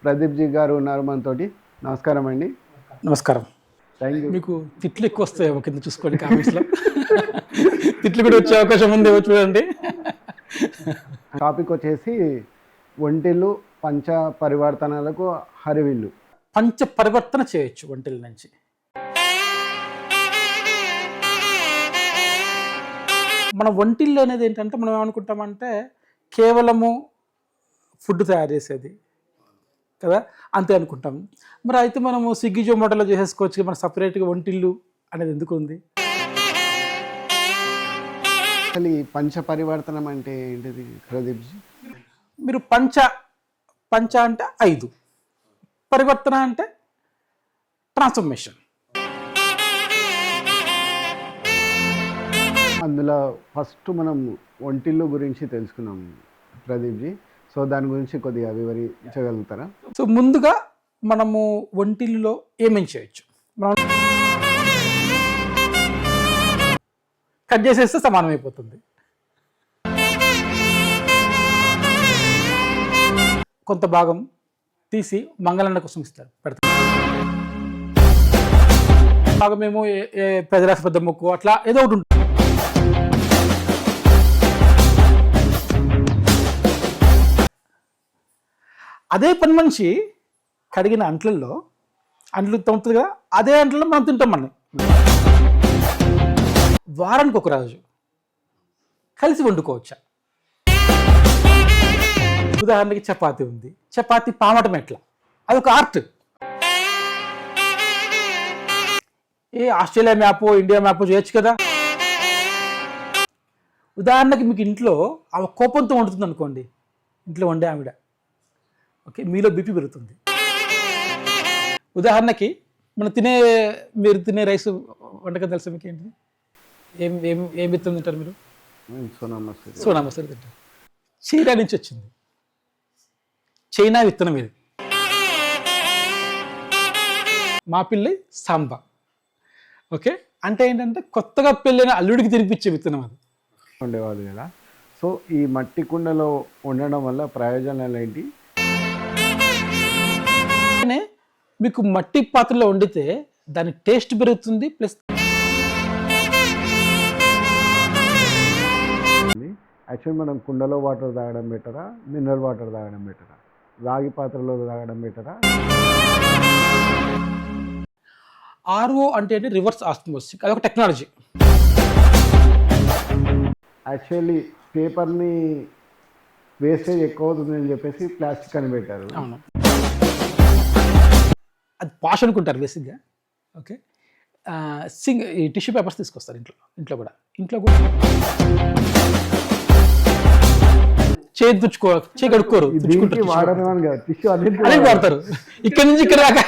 Pradeep G గారు ఉన్నారు మనతోటి. నమస్కారం అండి. నమస్కారం. Thank you. మీకు తిట్లు ఎక్కువ వస్తాయేమో కింద చూసుకోండి కామెంట్స్లో. తిట్లు కూడా వచ్చే అవకాశం ఉంది, చూడండి. టాపిక్ వచ్చేసి ఒంటిల్లు పంచ పరివర్తనలకు హరివిల్లు. పంచ పరివర్తన చేయొచ్చు ఒంటిల నుంచి. మన ఒంటిల్లు అనేది ఏంటంటే మనం ఏమనుకుంటామంటే కేవలము ఫుడ్ తయారు చేసేది కదా, అంతే అనుకుంటాం. మరి అయితే మనము స్విగ్గీ జొమాటోలో చేసేసుకోవచ్చు, మన సపరేట్గా ఒంటిల్లు అనేది ఎందుకు ఉంది? అసలు ఈ పంచ పరివర్తనం అంటే ఏంటిది ప్రదీప్ జీ? మీరు పంచ అంటే 5, పరివర్తన అంటే ట్రాన్స్ఫర్మేషన్. అందులో ఫస్ట్ మనం ఒంటిల్లు గురించి తెలుసుకున్నాం ప్రదీప్ జీ. సో దాని గురించి కొద్దిగా వివరించగలుగుతారా? సో ముందుగా మనము ఒంటిల్లో ఏమేమి చేయొచ్చు, మనం కట్ చేసేస్తే సమానం అయిపోతుంది. కొంత భాగం తీసి మంగళన్న కోసం ఇస్తారు, పెడతారు. భాగం ఏమో పెదరాశి పెద్ద మొక్కు అట్లా ఏదో ఒకటి ఉంటుంది. అదే పని మనిషి కడిగిన అంట్లు తమ్ముతుంది కదా, అదే అంట్లలో మనం తింటాం. మనం వారానికి ఒక రోజు కలిసి వండుకోవచ్చా? ఉదాహరణకి చపాతీ ఉంది, చపాతీ పామటం ఎట్లా, అది ఒక ఆర్ట్. ఆస్ట్రేలియా మ్యాపో ఇండియా మ్యాపో చేయొచ్చు కదా. ఉదాహరణకి మీకు ఇంట్లో ఆమె కోపంతో వండుతుంది అనుకోండి, ఇంట్లో వండే ఆవిడ, ఓకే, మీలో బీపీ పెరుగుతుంది. ఉదాహరణకి మీరు తినే రైస్ వంటకం తెలుసా మీకు? ఏంటి ఏం విత్తనం తింటారు మీరు? సోనా మసూరి తింటారు. చైనా నుంచి వచ్చింది, చైనా విత్తనం ఇది. మా పిల్లి సాంబా, ఓకే. అంటే ఏంటంటే కొత్తగా పెళ్ళైన అల్లుడికి తినిపించే విత్తనం అది. ఉండేవాళ్ళు కదా. సో ఈ మట్టి కుండలో ఉండడం వల్ల ప్రయోజనాలు ఏంటి? మీకు మట్టి పాత్రలో వండితే దాని టేస్ట్ పెరుగుతుంది, ప్లస్ యాక్చువల్లీ మనం కుండలో వాటర్ తాగడం బెటరా, మినరల్ వాటర్ తాగడం బెటరా, రాగి పాత్రలో తాగడం బెటరా? ఆర్ఓ అంటే రివర్స్ ఆస్మోసిస్, అదొక టెక్నాలజీ. యాక్చువల్లీ పేపర్ని వేస్టేజ్ ఎక్కువ అవుతుందని చెప్పేసి ప్లాస్టిక్ అని పెట్టారు. అవును, అది పాష్ అనుకుంటారు బేసిక్గా, ఓకే. ఈ టిష్యూ పేపర్స్ తీసుకొస్తారు ఇంట్లో కూడా చేయి కడుక్కోరు, వాడతారు ఇక్కడి నుంచి ఇక్కడ దాకా